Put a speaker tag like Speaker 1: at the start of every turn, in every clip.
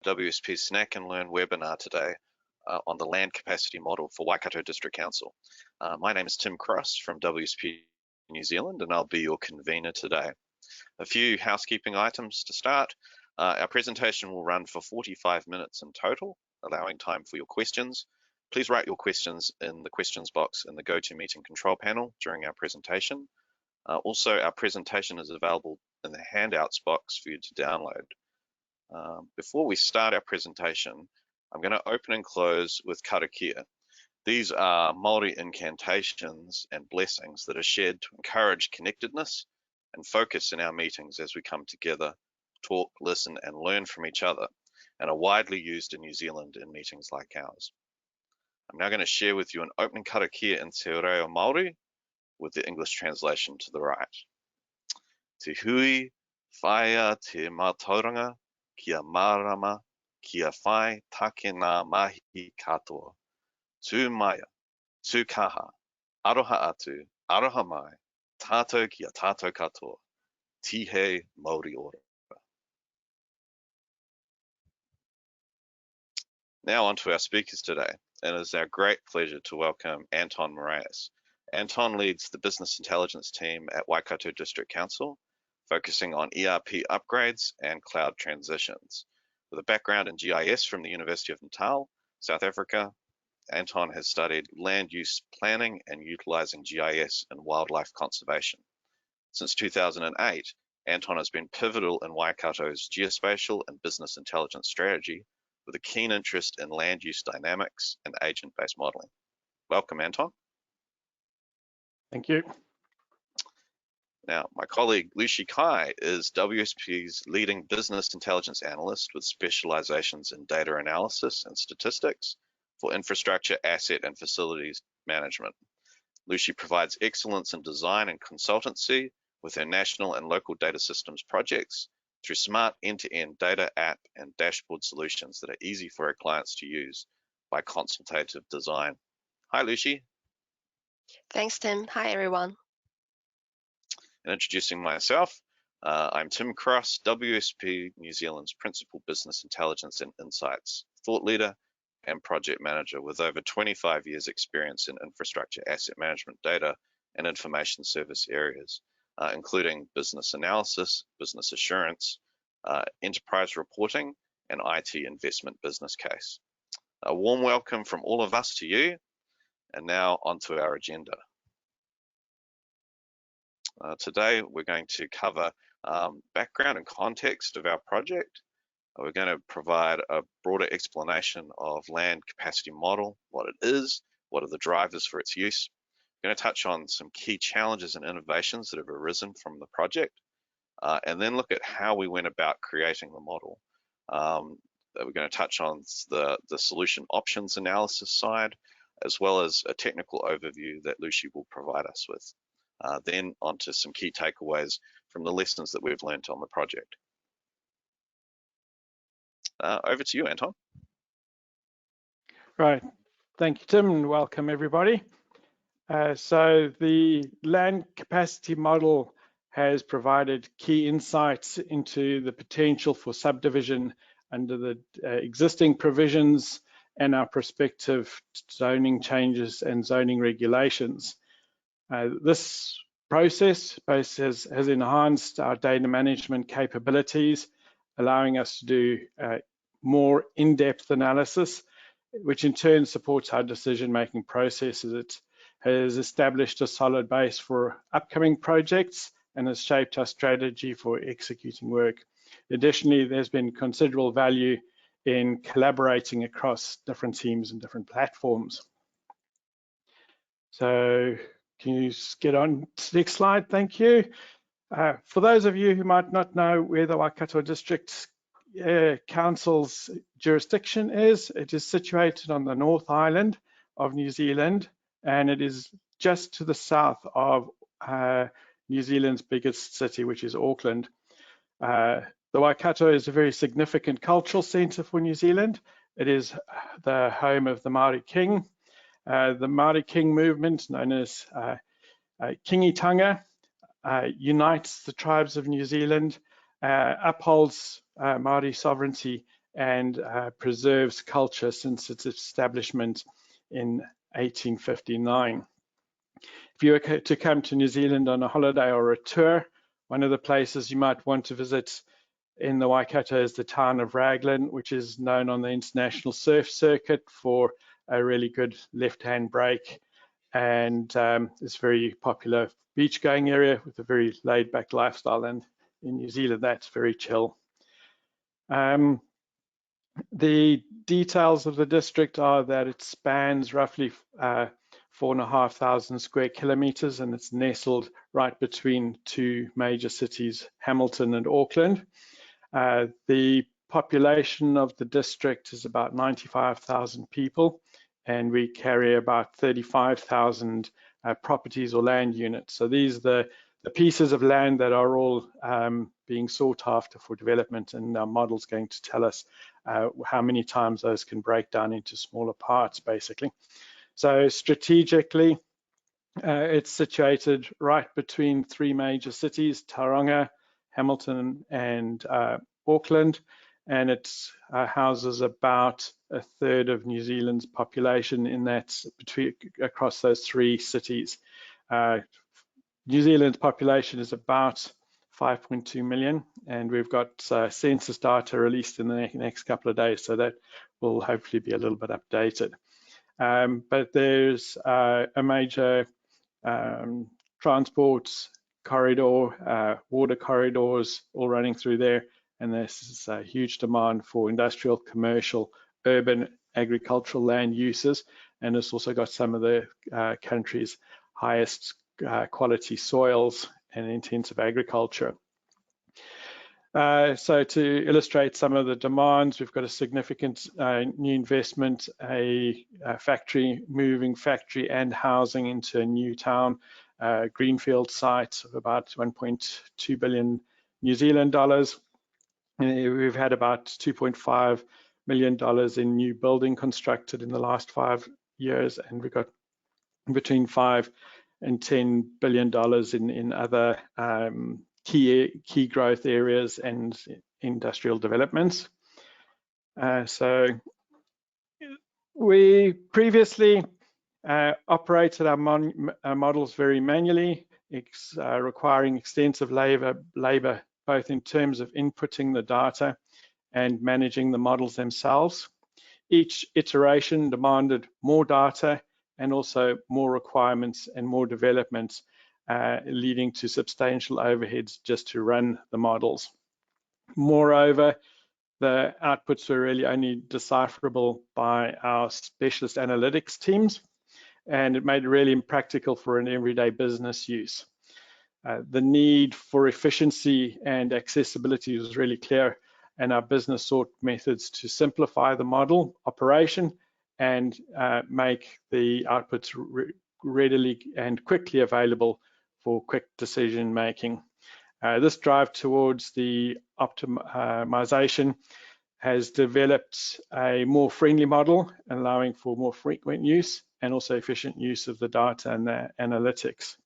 Speaker 1: WSP's Snack and Learn webinar today on the land capacity model for Waikato District Council. My name is Tim Cross from WSP New Zealand, and I'll be your convener today. A few housekeeping items to start. Our presentation will run for 45 minutes in total, allowing time for your questions. Please write your questions in the questions box in the GoToMeeting control panel during our presentation. Also, our presentation is available in the handouts box for you to download. Before we start our presentation, I'm going to open and close with karakia. These are Māori incantations and blessings that are shared to encourage connectedness and focus in our meetings as we come together, talk, listen, and learn from each other, and are widely used in New Zealand in meetings like ours. I'm now going to share with you an opening karakia in Te Reo Māori with the English translation to the right. Te hui, whaia te mātauranga, kia marama, kia whai take nā mahi katoa. Tū maya, tū kaha, aroha atu, aroha mai, tātou kia tātou katoa. Tihe Māori ora. Now on to our speakers today, and it is our great pleasure to welcome Anton Moraes. Anton leads the business intelligence team at Waikato District Council, focusing on ERP upgrades and cloud transitions. With a background in GIS from the University of Natal, South Africa, Anton has studied land use planning and utilizing GIS in wildlife conservation. Since 2008, Anton has been pivotal in Waikato's geospatial and business intelligence strategy with a keen interest in land use dynamics and agent-based modeling. Welcome, Anton.
Speaker 2: Thank you.
Speaker 1: Now, my colleague Lucy Kai is WSP's leading business intelligence analyst with specializations in data analysis and statistics for infrastructure, asset, and facilities management. Lucy provides excellence in design and consultancy with her national and local data systems projects through smart end-to-end data app and dashboard solutions that are easy for her clients to use by consultative design. Hi, Lucy.
Speaker 3: Thanks, Tim. Hi, everyone.
Speaker 1: And introducing myself, I'm Tim Cross, WSP New Zealand's Principal Business Intelligence and Insights thought leader and project manager with over 25 years experience in infrastructure, asset management, data, and information service areas, including business analysis, business assurance, enterprise reporting, and IT investment business case. A warm welcome from all of us to you, and now onto our agenda. Today, we're going to cover background and context of our project. We're going to provide a broader explanation of land capacity model, what it is, what are the drivers for its use. We're going to touch on some key challenges and innovations that have arisen from the project, and then look at how we went about creating the model. We're going to touch on the solution options analysis side, as well as a technical overview that Lucy will provide us with. Then onto some key takeaways from the lessons that we've learned on the project. Over to you, Anton.
Speaker 2: Right, thank you, Tim, and welcome everybody. So the land capacity model has provided key insights into the potential for subdivision under the existing provisions and our prospective zoning changes and zoning regulations. This process has enhanced our data management capabilities, allowing us to do more in-depth analysis, which in turn supports our decision-making processes. It has established a solid base for upcoming projects and has shaped our strategy for executing work. Additionally, there's been considerable value in collaborating across different teams and different platforms. So can you get on to the next slide? Thank you. For those of you who might not know where the Waikato District Council's jurisdiction is, it is situated on the North Island of New Zealand, and it is just to the south of New Zealand's biggest city, which is Auckland. The Waikato is a very significant cultural centre for New Zealand. It is the home of the Māori King. The Māori King movement, known as Kingitanga, unites the tribes of New Zealand, upholds Māori sovereignty, and preserves culture since its establishment in 1859. If you were to come to New Zealand on a holiday or a tour, one of the places you might want to visit in the Waikato is the town of Raglan, which is known on the international surf circuit for a really good left-hand break, and it's a very popular beach-going area with a very laid-back lifestyle, and in New Zealand that's very chill. The details of the district are that it spans roughly 4,500 square kilometers, and it's nestled right between two major cities, Hamilton and Auckland. The population of the district is about 95,000 people, and we carry about 35,000 properties or land units. So these are the pieces of land that are all being sought after for development, and our model's going to tell us how many times those can break down into smaller parts, basically. So strategically, it's situated right between three major cities, Tauranga, Hamilton, and Auckland, and it houses about a third of New Zealand's population in that across those three cities. New Zealand's population is about 5.2 million, and we've got census data released in the next couple of days, so that will hopefully be a little bit updated. But there's a major transport corridor, water corridors all running through there, and there's a huge demand for industrial, commercial, urban, agricultural land uses, and it's also got some of the country's highest quality soils and intensive agriculture. So to illustrate some of the demands, we've got a significant new investment, a moving factory and housing into a new town, greenfield site of about 1.2 billion New Zealand dollars. And we've had about $2.5 million in new building constructed in the last 5 years, and we've got between $5 and $10 billion in other key growth areas and industrial developments. So we previously operated our models very manually, requiring extensive labor both in terms of inputting the data and managing the models themselves. Each iteration demanded more data and also more requirements and more developments, leading to substantial overheads just to run the models. Moreover, the outputs were really only decipherable by our specialist analytics teams, and it made it really impractical for an everyday business use. The need for efficiency and accessibility was really clear, and our business sought methods to simplify the model operation and make the outputs readily and quickly available for quick decision making. This drive towards the optimization has developed a more friendly model, allowing for more frequent use and also efficient use of the data and the analytics.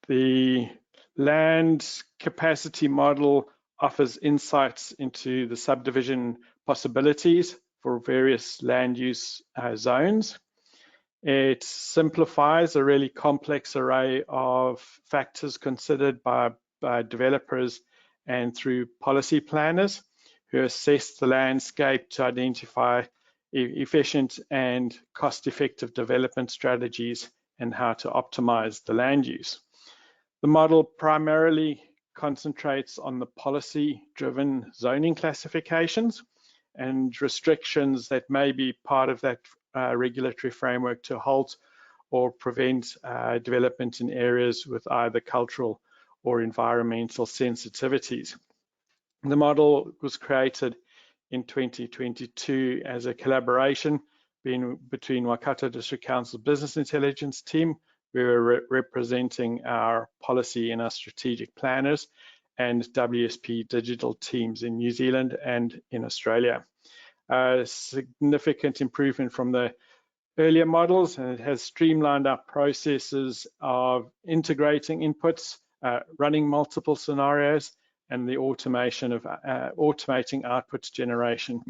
Speaker 2: The land capacity model offers insights into the subdivision possibilities for various land use zones. It simplifies a really complex array of factors considered by developers and through policy planners who assess the landscape to identify efficient and cost-effective development strategies and how to optimize the land use. The model primarily concentrates on the policy-driven zoning classifications and restrictions that may be part of that regulatory framework to halt or prevent development in areas with either cultural or environmental sensitivities. The model was created in 2022 as a collaboration between Waikato District Council Business Intelligence team. We were representing our policy and our strategic planners, and WSP digital teams in New Zealand and in Australia. A significant improvement from the earlier models, and it has streamlined our processes of integrating inputs, running multiple scenarios, and the automation of automating outputs generation.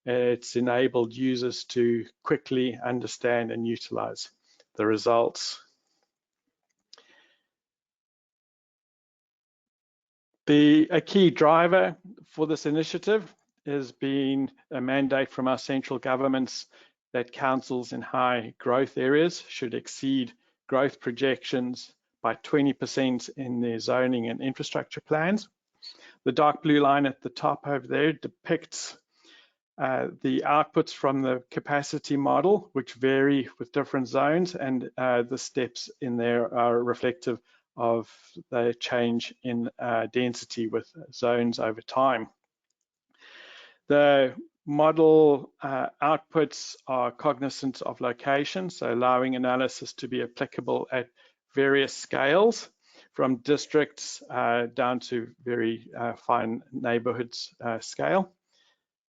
Speaker 2: It's enabled users to quickly understand and utilize the results. A key driver for this initiative has been a mandate from our central governments that councils in high growth areas should exceed growth projections by 20% in their zoning and infrastructure plans. The dark blue line at the top over there depicts the outputs from the capacity model, which vary with different zones, and the steps in there are reflective of the change in density with zones over time. The model outputs are cognizant of location, so allowing analysis to be applicable at various scales, from districts down to very fine neighborhoods scale.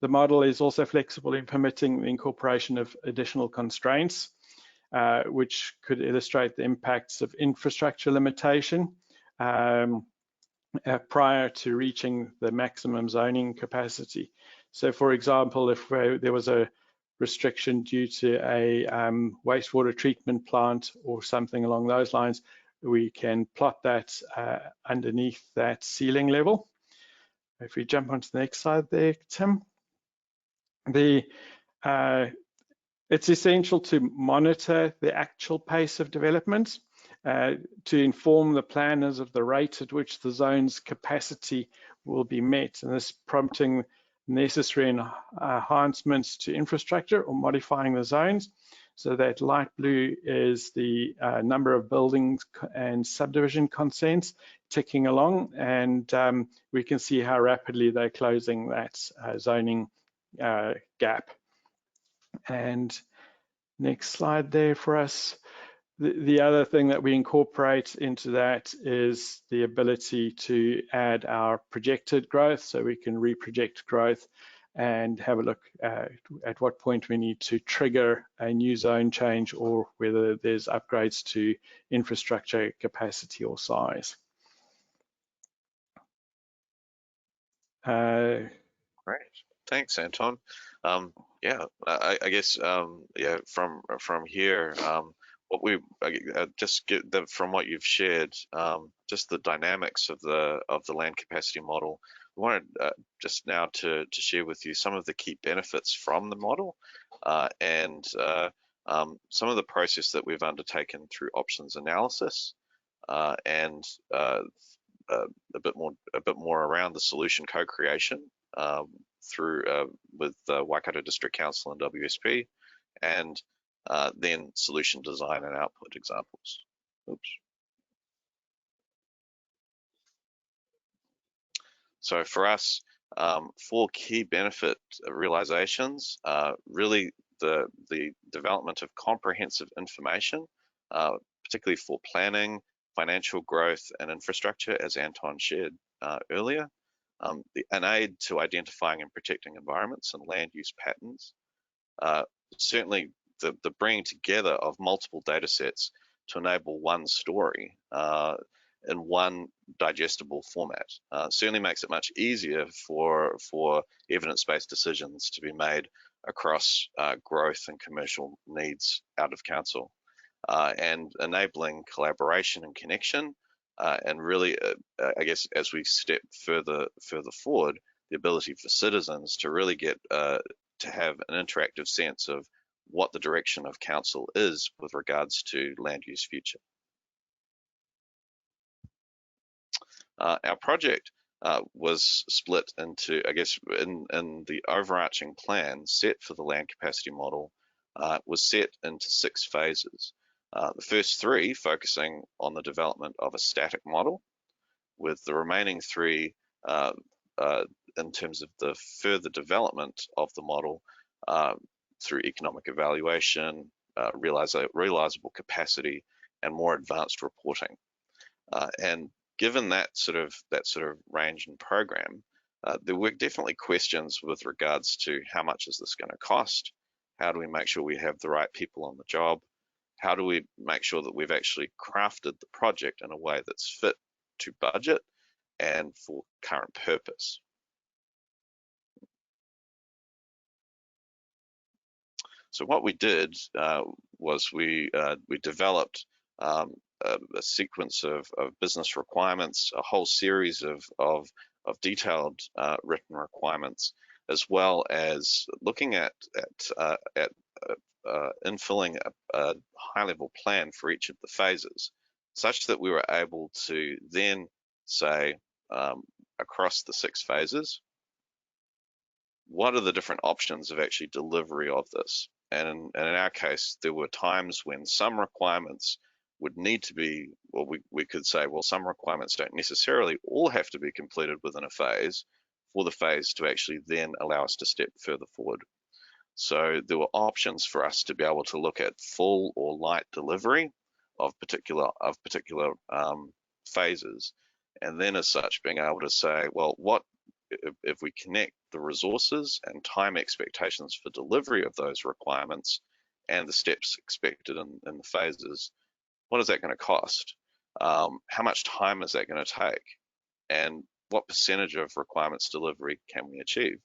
Speaker 2: The model is also flexible in permitting the incorporation of additional constraints, which could illustrate the impacts of infrastructure limitation prior to reaching the maximum zoning capacity. So for example, if there was a restriction due to a wastewater treatment plant or something along those lines, we can plot that underneath that ceiling level. If we jump onto the next slide there, Tim. It's essential to monitor the actual pace of development to inform the planners of the rate at which the zone's capacity will be met, and this prompting necessary enhancements to infrastructure or modifying the zones. So that light blue is the number of buildings and subdivision consents ticking along, and we can see how rapidly they're closing that zoning gap. And next slide there for us. The other thing that we incorporate into that is the ability to add our projected growth, so we can reproject growth and have a look at what point we need to trigger a new zone change, or whether there's upgrades to infrastructure capacity or size.
Speaker 1: Great, thanks, Anton. Yeah, I guess yeah, from here, what we just get from what you've shared, just the dynamics of the land capacity model. I wanted just now to share with you some of the key benefits from the model, and some of the process that we've undertaken through options analysis, and a bit more around the solution co-creation through with Waikato District Council and WSP, and then solution design and output examples. Oops. So for us, 4 key benefit realizations, really the development of comprehensive information, particularly for planning, financial growth and infrastructure, as Anton shared earlier, an aid to identifying and protecting environments and land use patterns, certainly the bringing together of multiple data sets to enable one story in one digestible format certainly makes it much easier for evidence-based decisions to be made across growth and commercial needs out of council, and enabling collaboration and connection, and really, I guess, as we step further forward, the ability for citizens to really get to have an interactive sense of what the direction of council is with regards to land use future. Our project was split into, I guess, in the overarching plan set for the land capacity model, was set into 6 phases. The first 3 focusing on the development of a static model, with the remaining 3 in terms of the further development of the model through economic evaluation, realizable capacity, and more advanced reporting. And given that sort of range and program, there were definitely questions with regards to how much is this going to cost? How do we make sure we have the right people on the job? How do we make sure that we've actually crafted the project in a way that's fit to budget? and for current purpose. So what we did was we developed a sequence of business requirements, a whole series of detailed written requirements, as well as looking at infilling a high-level plan for each of the phases, such that we were able to then say across the 6 phases, what are the different options of actually delivery of this? And in our case, there were times when some requirements would need to be, well, we could say, well, some requirements don't necessarily all have to be completed within a phase for the phase to actually then allow us to step further forward. So there were options for us to be able to look at full or light delivery of particular phases, and then as such being able to say, well, what if we connect the resources and time expectations for delivery of those requirements and the steps expected in the phases, what is that going to cost? How much time is that going to take? And what percentage of requirements delivery can we achieve?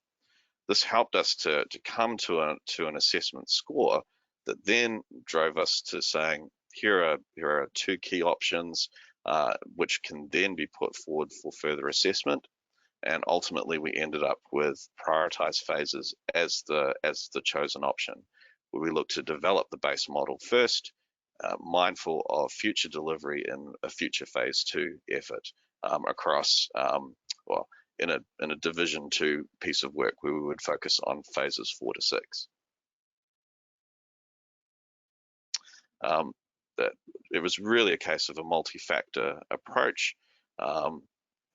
Speaker 1: This helped us to come to an assessment score that then drove us to saying, here are 2 key options which can then be put forward for further assessment. And ultimately, we ended up with prioritized phases as the chosen option, where we look to develop the base model first, mindful of future delivery in a future phase 2 effort across, well, in a division 2 piece of work where we would focus on phases 4 to 6. It was really a case of a multi-factor approach.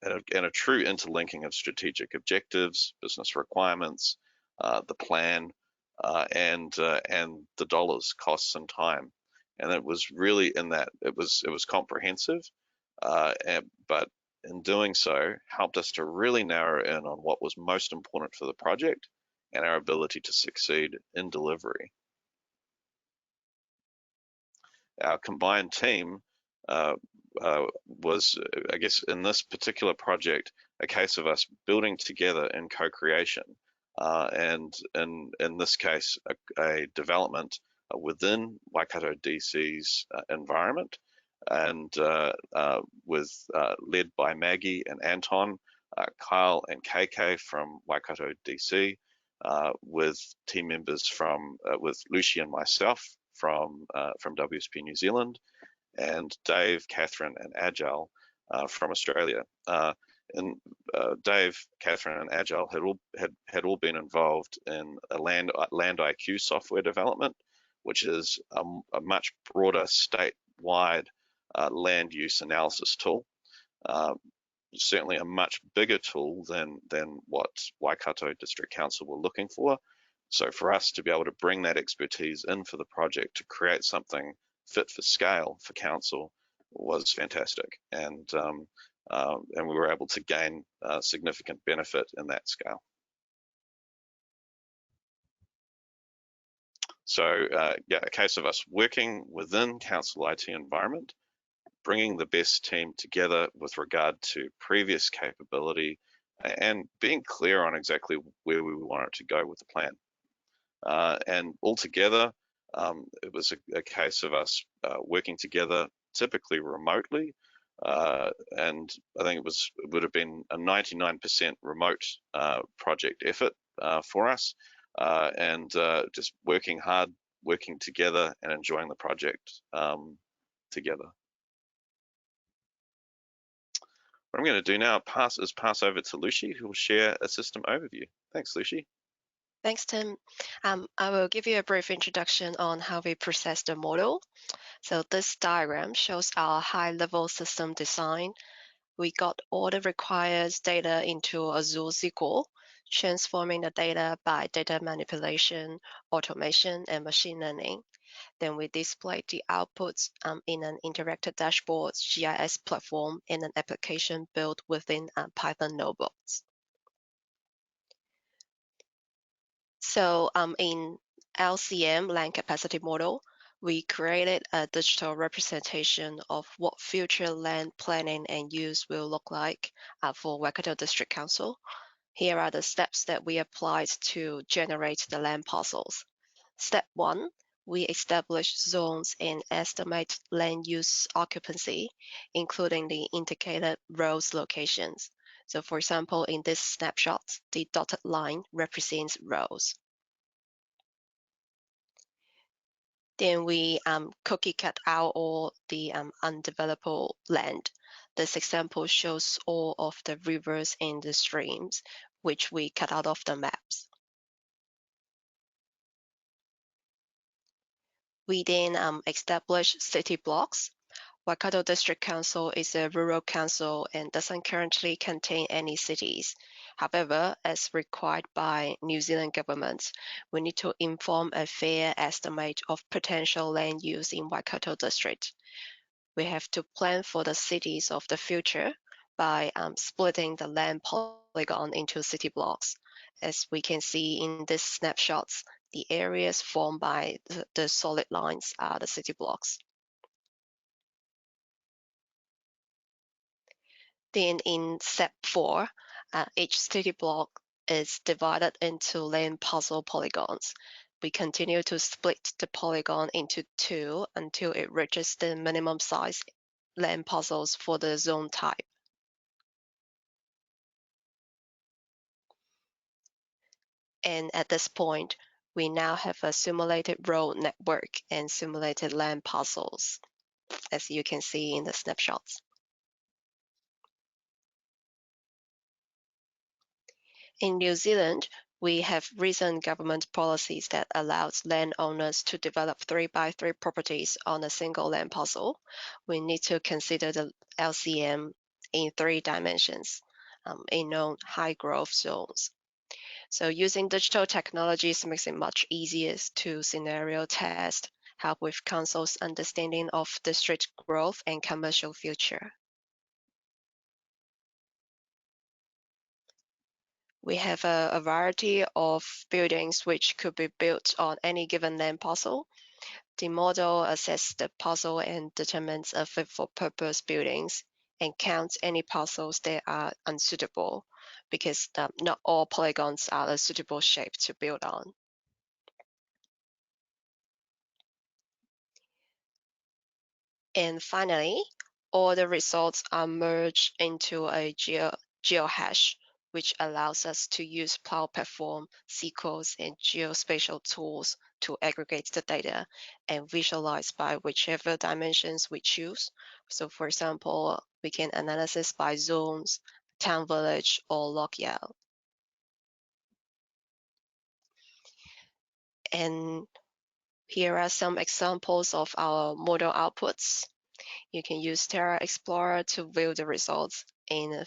Speaker 1: And a true interlinking of strategic objectives, business requirements, the plan, and the dollars, costs, and time. And it was really in that it was comprehensive, but in doing so, helped us to really narrow in on what was most important for the project and our ability to succeed in delivery. Our combined team was, I guess, in this particular project, a case of us building together in co-creation, and in this case, a development within Waikato DC's environment, and led by Maggie and Anton, Kyle and KK from Waikato DC, with team members with Lucy and myself from WSP New Zealand, and Dave, Catherine, and Agile from Australia. And Dave, Catherine, and Agile had all been involved in a land IQ software development, which is a much broader statewide land use analysis tool. Certainly a much bigger tool than what Waikato District Council were looking for. So for us to be able to bring that expertise in for the project to create something fit for scale for council was fantastic, and we were able to gain significant benefit in that scale. So yeah, a case of us working within council IT environment, bringing the best team together with regard to previous capability, and being clear on exactly where we wanted to go with the plan. And altogether, it was a case of us working together, typically remotely, and I think it would have been a 99% remote project effort for us, and just working hard, working together, and enjoying the project together. What I'm going to do now is pass over to Lucy, who will share a system overview. Thanks, Lucy.
Speaker 3: Thanks, Tim. I will give you a brief introduction on how we process the model. So this diagram shows our high-level system design. We got all the required data into Azure SQL, transforming the data by data manipulation, automation, and machine learning. Then we displayed the outputs in an interactive dashboard, GIS platform, and an application built within Python notebooks. So in LCM, land capacity model, we created a digital representation of what future land planning and use will look like for Waikato District Council. Here are the steps that we applied to generate the land parcels. Step 1, we establish zones and estimate land use occupancy, including the indicated rows locations. So for example, in this snapshot, the dotted line represents rows. Then we cookie cut out all the undevelopable land. This example shows all of the rivers and the streams, which we cut out of the maps. We then establish city blocks. Waikato District Council is a rural council and doesn't currently contain any cities. However, as required by New Zealand government, we need to inform a fair estimate of potential land use in Waikato District. We have to plan for the cities of the future by splitting the land polygon into city blocks. As we can see in these snapshots, the areas formed by the solid lines are the city blocks. Then in step 4, each city block is divided into land parcel polygons. We continue to split the polygon into 2 until it reaches the minimum size land parcels for the zone type. And at this point, we now have a simulated road network and simulated land parcels, as you can see in the snapshots. In New Zealand, we have recent government policies that allows landowners to develop 3x3 properties on a single land parcel. We need to consider the LCM in 3 dimensions in known high growth zones. So using digital technologies makes it much easier to scenario test, help with council's understanding of district growth and commercial future. We have a variety of buildings which could be built on any given land parcel. The model assesses the parcel and determines a fit-for-purpose buildings and counts any parcels that are unsuitable because not all polygons are a suitable shape to build on. And finally, all the results are merged into a geohash, which allows us to use Cloud Platform, SQL, and geospatial tools to aggregate the data and visualize by whichever dimensions we choose. So for example, we can analysis by zones, town village, or log yard. And here are some examples of our model outputs. You can use Terra Explorer to view the results in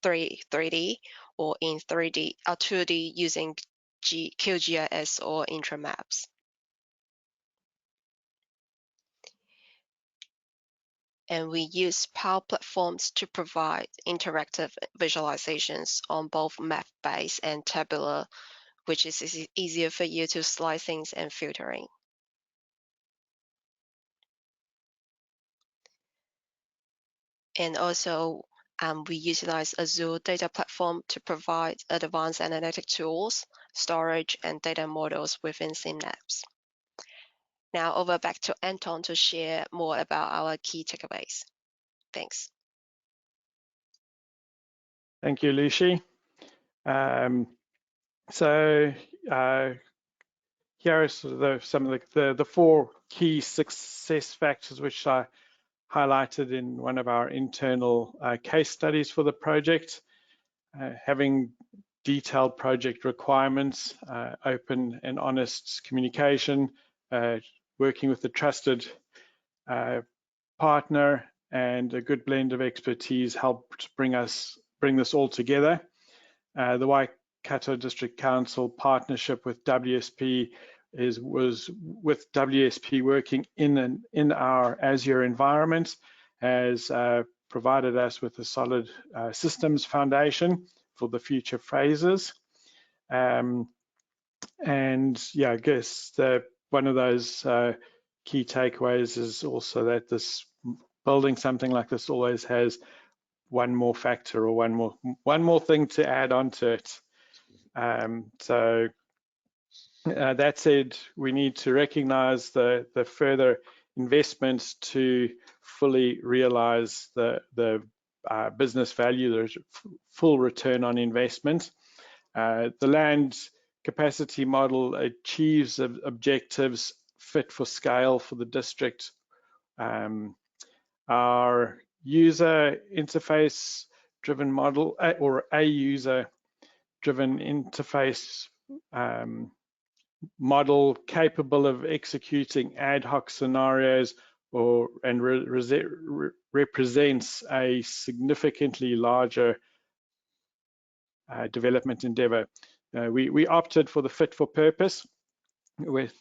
Speaker 3: 3D or in 3D or 2D using QGIS or Intramaps. And we use Power Platforms to provide interactive visualizations on both map-based and tabular, which is easier for you to slice things and filtering. And also, we utilize Azure Data Platform to provide advanced analytic tools, storage, and data models within Synapse. Now over back to Anton to share more about our key takeaways. Thanks.
Speaker 2: Thank you, Lucy. Here are sort of some of the 4 key success factors which I highlighted in one of our internal case studies for the project. Having detailed project requirements, open and honest communication, working with a trusted partner, and a good blend of expertise helped bring this all together. The Waikato District Council partnership with WSP was with WSP working in our Azure environment has provided us with a solid systems foundation for the future phases. And yeah, I guess one of those key takeaways is also that this building something like this always has one more factor or one more thing to add on to it. That said, we need to recognize the further investments to fully realize the business value, the full return on investment. The land capacity model achieves objectives fit for scale for the district. Our user interface driven model, or a user driven interface model capable of executing ad hoc scenarios and represents a significantly larger development endeavor. We opted for the fit for purpose with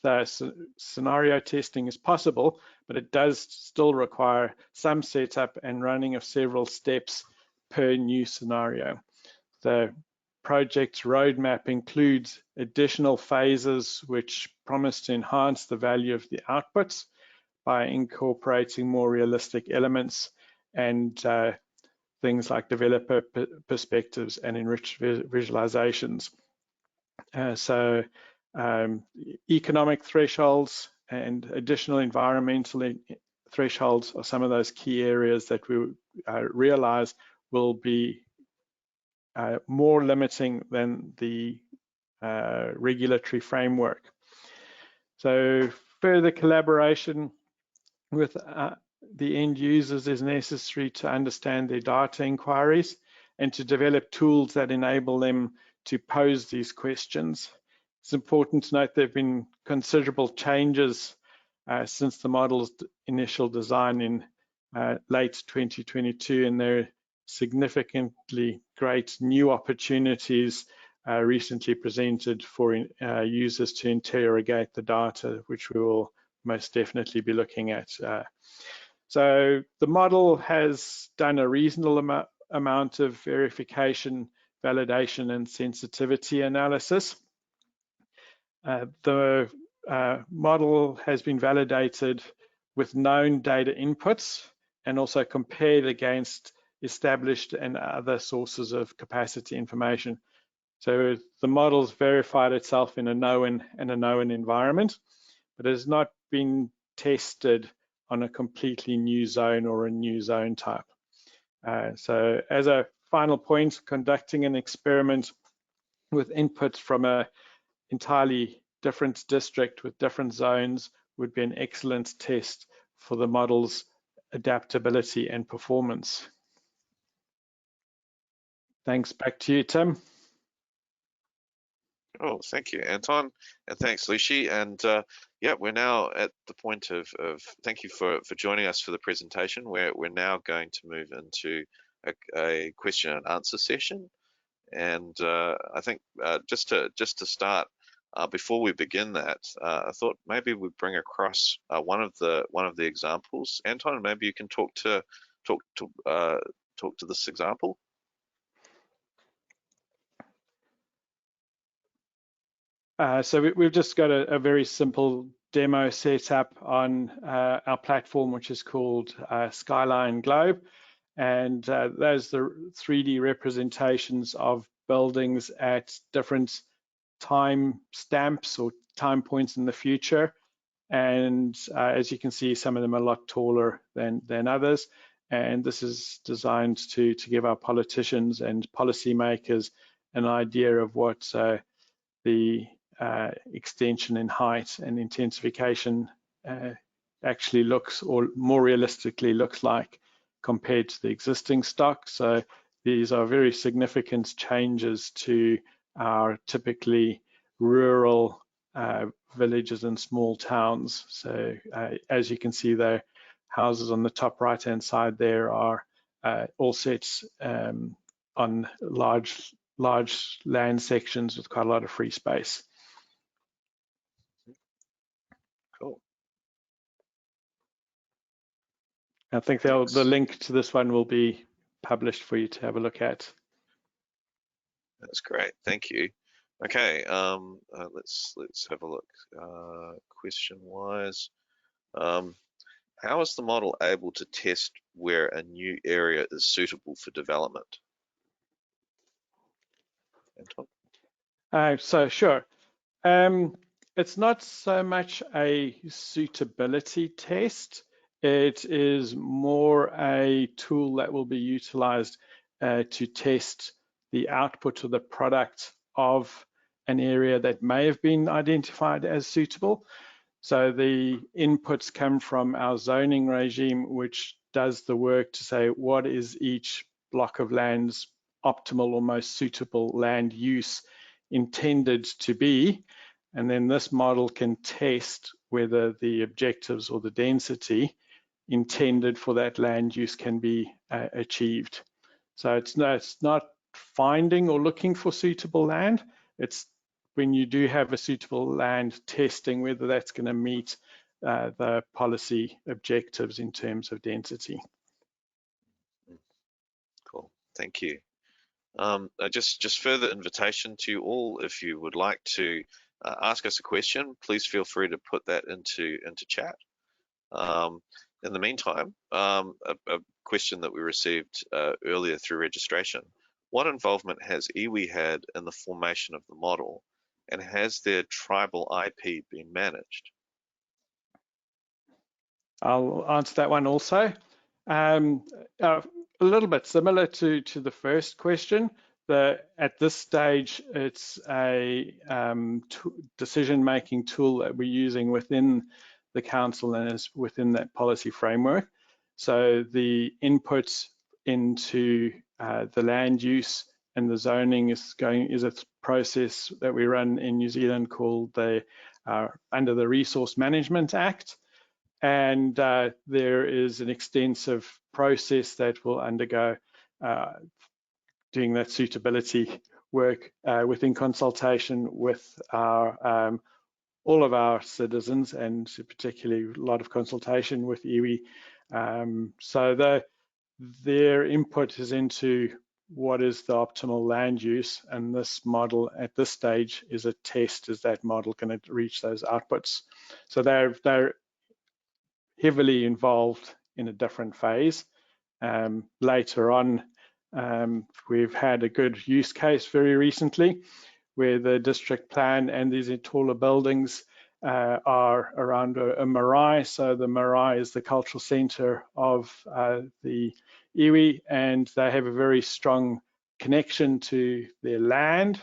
Speaker 2: scenario testing is possible, but it does still require some setup and running of several steps per new scenario. The project's roadmap includes additional phases which promise to enhance the value of the outputs by incorporating more realistic elements and things like developer perspectives and enriched visualizations. Economic thresholds and additional environmental thresholds are some of those key areas that we realize will be more limiting than the regulatory framework. So further collaboration with the end users is necessary to understand their data inquiries and to develop tools that enable them to pose these questions. It's important to note there have been considerable changes since the model's initial design in late 2022, and there are significantly great new opportunities recently presented for users to interrogate the data, which we will most definitely be looking at. So the model has done a reasonable amount of verification, validation, and sensitivity analysis. The model has been validated with known data inputs and also compared against established and other sources of capacity information. So the model's verified itself in a known environment, but has not been tested on a completely new zone or a new zone type. So as a final point, conducting an experiment with input from an entirely different district with different zones would be an excellent test for the model's adaptability and performance. Thanks, back to you, Tim.
Speaker 1: Oh, thank you, Anton, and thanks, Lishi. And yeah, we're now at the point of thank you for joining us for the presentation. We're now going to move into a question and answer session. And I think just to start, before we begin that, I thought maybe we'd bring across one of the examples. Anton, maybe you can talk to this example.
Speaker 2: So we've just got a very simple demo set up on our platform, which is called Skyline Globe. And those are the 3D representations of buildings at different time stamps or time points in the future. And as you can see, some of them are a lot taller than others. And this is designed to give our politicians and policymakers an idea of what the extension in height and intensification actually looks, or more realistically looks like, compared to the existing stock. So these are very significant changes to our typically rural villages and small towns. So as you can see, the houses on the top right hand side there are all set on large land sections with quite a lot of free space.
Speaker 1: Cool.
Speaker 2: I think the link to this one will be published for you to have a look at.
Speaker 1: That's great, thank you. Okay, let's have a look. Question wise, How is the model able to test where a new area is suitable for development? Anton?
Speaker 2: So sure. It's not so much a suitability test. It is more a tool that will be utilized to test the output of the product of an area that may have been identified as suitable. So the inputs come from our zoning regime, which does the work to say what is each block of land's optimal or most suitable land use intended to be. And then this model can test whether the objectives or the density intended for that land use can be achieved. So it's not finding or looking for suitable land. It's when you do have a suitable land, testing whether that's going to meet the policy objectives in terms of density.
Speaker 1: Cool, thank you. Just further invitation to you all, if you would like to ask us a question, please feel free to put that into chat. In the meantime, a question that we received earlier through registration: what involvement has iwi had in the formation of the model, and has their tribal IP been managed?
Speaker 2: I'll answer that one also. A little bit similar to the first question. At this stage, it's a decision-making tool that we're using within the council and is within that policy framework. So the inputs into the land use and the zoning is a process that we run in New Zealand called under the Resource Management Act. And there is an extensive process that will undergo doing that suitability work within consultation with all of our citizens, and particularly a lot of consultation with iwi. So their input is into what is the optimal land use, and this model at this stage is a test. Is that model going to reach those outputs? So they're heavily involved in a different phase. Later on, we've had a good use case very recently where the district plan and these taller buildings are around a marae. So the marae is the cultural center of the iwi, and they have a very strong connection to their land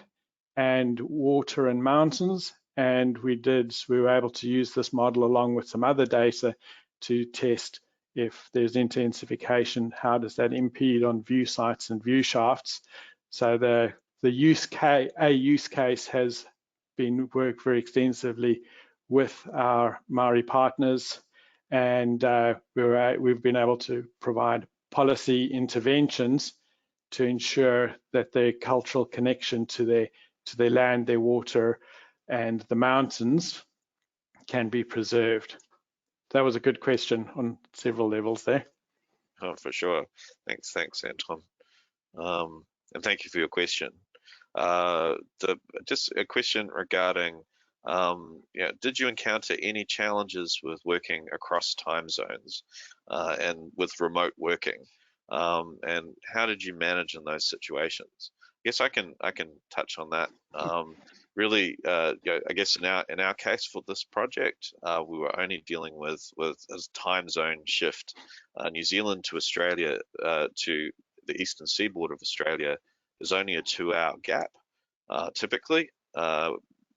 Speaker 2: and water and mountains. And we were able to use this model along with some other data to test if there's intensification, how does that impede on view sites and view shafts. So the use case has been worked very extensively with our Māori partners, and we've been able to provide policy interventions to ensure that their cultural connection to their land, their water, and the mountains can be preserved. That was a good question on several levels there.
Speaker 1: Oh, for sure. Thanks, Anton. And thank you for your question. Just a question regarding, did you encounter any challenges with working across time zones and with remote working? And how did you manage in those situations? I guess I can touch on that. Really, I guess in our case for this project, we were only dealing with a time zone shift. New Zealand to Australia, to the eastern seaboard of Australia, is only a 2-hour gap. Typically,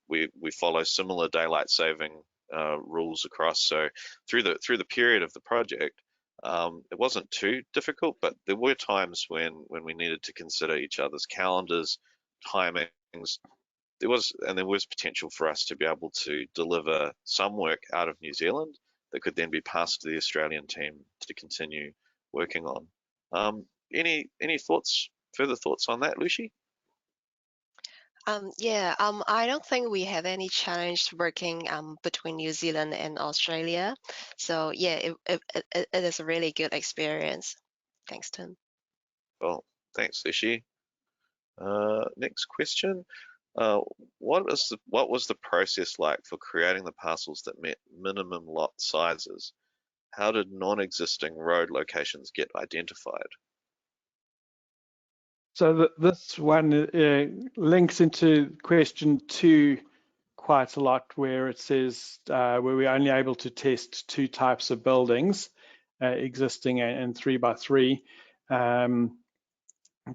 Speaker 1: we follow similar daylight saving rules across. So through the period of the project, it wasn't too difficult, but there were times when we needed to consider each other's calendars, timings. There was potential for us to be able to deliver some work out of New Zealand that could then be passed to the Australian team to continue working on. Any further thoughts on that, Lucy?
Speaker 3: I don't think we have any challenge working between New Zealand and Australia. So yeah, it is a really good experience. Thanks, Tim.
Speaker 1: Well, thanks, Lucy. Next question. What was the process like for creating the parcels that met minimum lot sizes? How did non-existing road locations get identified?
Speaker 2: So this one links into question 2 quite a lot, where it says where we're only able to test 2 types of buildings, existing and 3x3.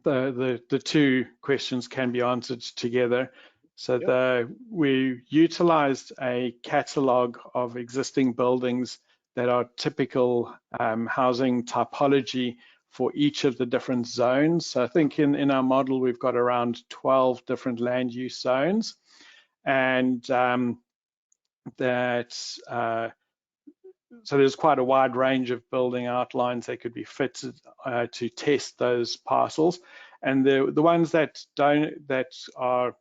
Speaker 2: The 2 questions can be answered together. So
Speaker 1: Yep.
Speaker 2: we utilized a catalog of existing buildings that are typical housing typology for each of the different zones. So I think in our model, we've got around 12 different land use zones. And so there's quite a wide range of building outlines that could be fitted to test those parcels. And the ones that are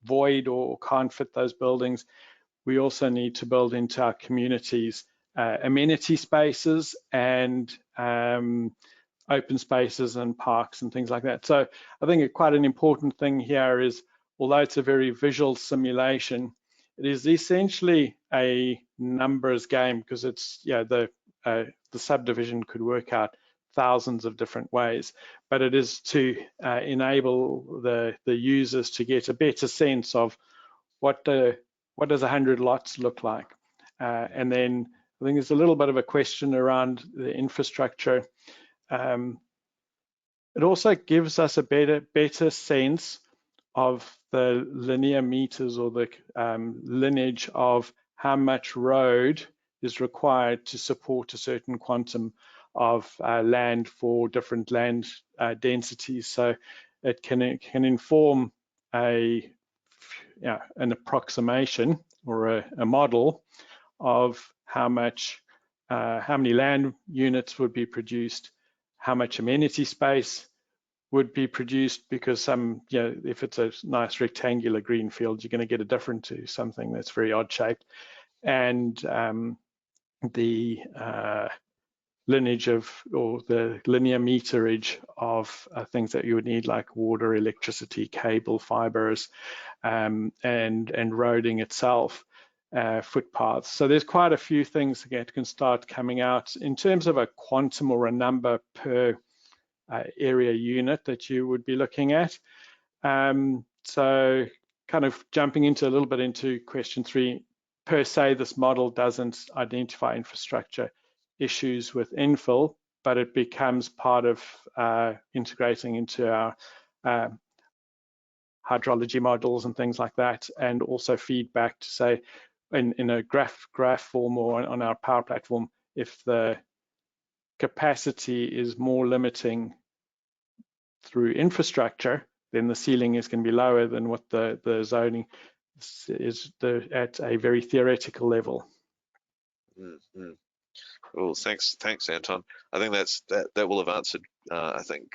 Speaker 2: void or can't fit those buildings, we also need to build into our communities amenity spaces and open spaces and parks and things like that. So I think quite an important thing here is, although it's a very visual simulation, it is essentially a numbers game, because it's the subdivision could work out thousands of different ways, but it is to enable the users to get a better sense of what does 100 lots look like. And then I think there's a little bit of a question around the infrastructure. It also gives us a better sense of the linear meters, or the lineage of how much road is required to support a certain quantum of land for different land densities. So it can inform an approximation or a model of how many land units would be produced, how much amenity space would be produced, because if it's a nice rectangular green field, you're going to get a different to something that's very odd shaped, and the lineage or the linear meterage of things that you would need, like water, electricity, cable, fibers, and roading itself, footpaths. So there's quite a few things that can start coming out in terms of a quantum or a number per area unit that you would be looking at. So kind of jumping into a little bit into question 3, per se, this model doesn't identify infrastructure issues with infill, but it becomes part of integrating into our hydrology models and things like that, and also feedback to say in a graph form or on our Power Platform, if the capacity is more limiting through infrastructure, then the ceiling is going to be lower than what the zoning is at a very theoretical level.
Speaker 1: Mm-hmm. Well, thanks, Anton. I think that will have answered I think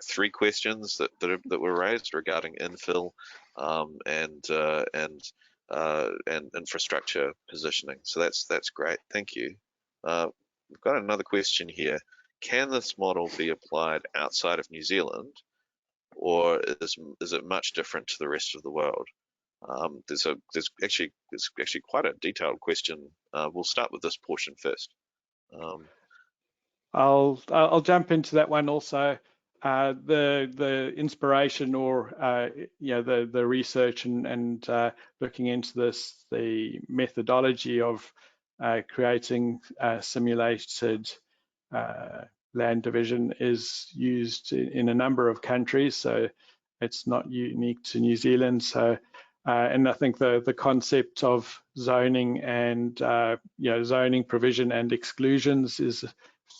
Speaker 1: 3 questions that were raised regarding infill and infrastructure positioning. So that's great. Thank you. We've got another question here. Can this model be applied outside of New Zealand, or is it much different to the rest of the world? There's actually quite a detailed question. We'll start with this portion first.
Speaker 2: I'll jump into that one also. The inspiration or the research and looking into this, the methodology of creating simulated land division is used in a number of countries, so it's not unique to New Zealand. So and I think the concept of zoning and zoning provision and exclusions is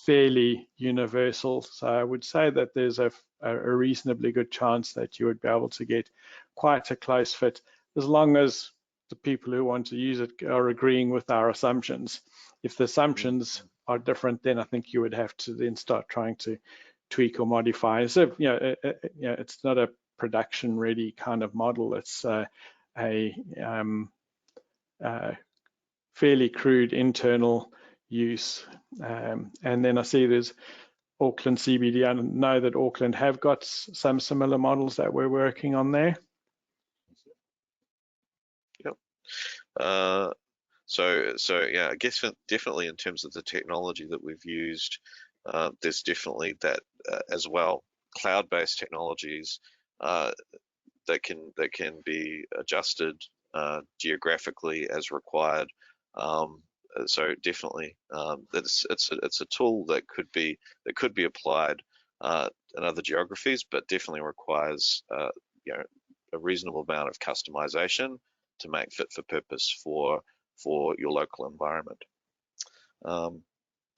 Speaker 2: fairly universal. So I would say that there's a reasonably good chance that you would be able to get quite a close fit, as long as the people who want to use it are agreeing with our assumptions. If the assumptions are different, then I think you would have to then start trying to tweak or modify. So it's not a production ready kind of model. It's a fairly crude internal use. And then I see there's Auckland CBD. I know that Auckland have got some similar models that we're working on there.
Speaker 1: So yeah, I guess definitely in terms of the technology that we've used, there's definitely that as well. Cloud-based technologies that can be adjusted geographically as required. So definitely, it's a tool that could be applied in other geographies, but definitely requires a reasonable amount of customization to make fit for purpose for your local environment.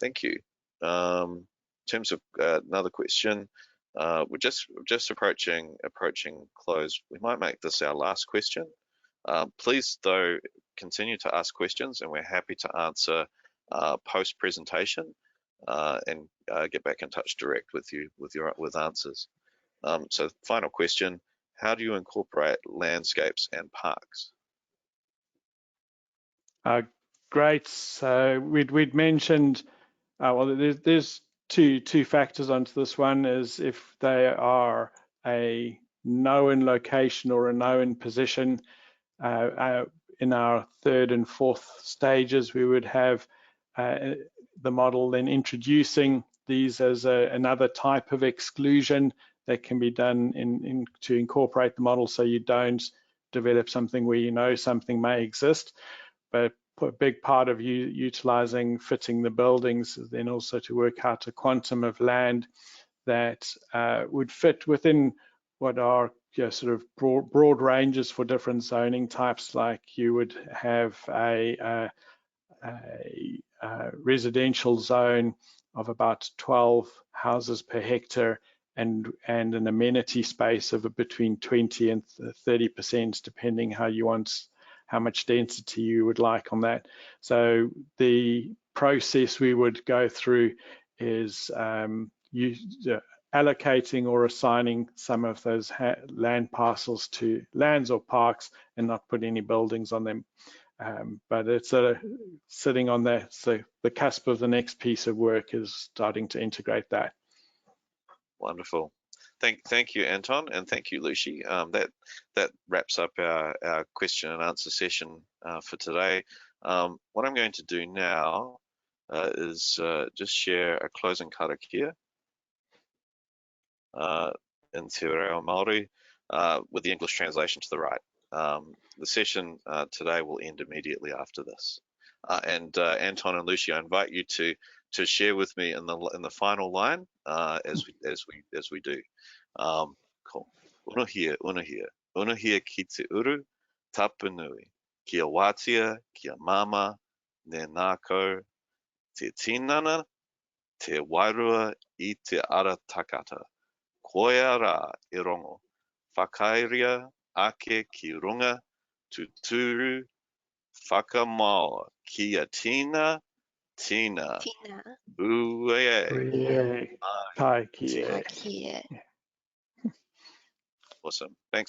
Speaker 1: Thank you. In terms of another question, we're just approaching close. We might make this our last question. Please, though, continue to ask questions, and we're happy to answer post presentation and get back in touch direct with you with answers. So, final question: how do you incorporate landscapes and parks?
Speaker 2: Great. So we'd mentioned, well, there's two factors onto this. One is if they are a known location or a known position. In our third and fourth stages, we would have the model then introducing these as another type of exclusion that can be done to incorporate the model, so you don't develop something where you know something may exist. But a big part of utilizing fitting the buildings is then also to work out a quantum of land that would fit within what are sort of broad ranges for different zoning types. Like you would have a residential zone of about 12 houses per hectare and an amenity space of between 20 and 30%, depending how much density you would like on that. So the process we would go through is allocating or assigning some of those land parcels to lands or parks and not put any buildings on them. But it's sitting on the cusp of the next piece of work is starting to integrate that.
Speaker 1: Wonderful. Thank you, Anton, and thank you, Lucy. That wraps up our question and answer session for today. What I'm going to do now is just share a closing karakia in Te Reo Māori with the English translation to the right. The session today will end immediately after this. And Anton and Lucy, I invite you to share with me in the final line as we do. Cool. Unuhia, unuhia, unuhia ki te uru, tapunui, kia wātia, kia mama, ne nākau, te tinana, te wairua I te ara takata. Koia rā I rongo, whakairia ake ki runga, tuturu, whakamao, kia tina, tina, uie,
Speaker 2: Tai kia.
Speaker 1: awesome. Thanks.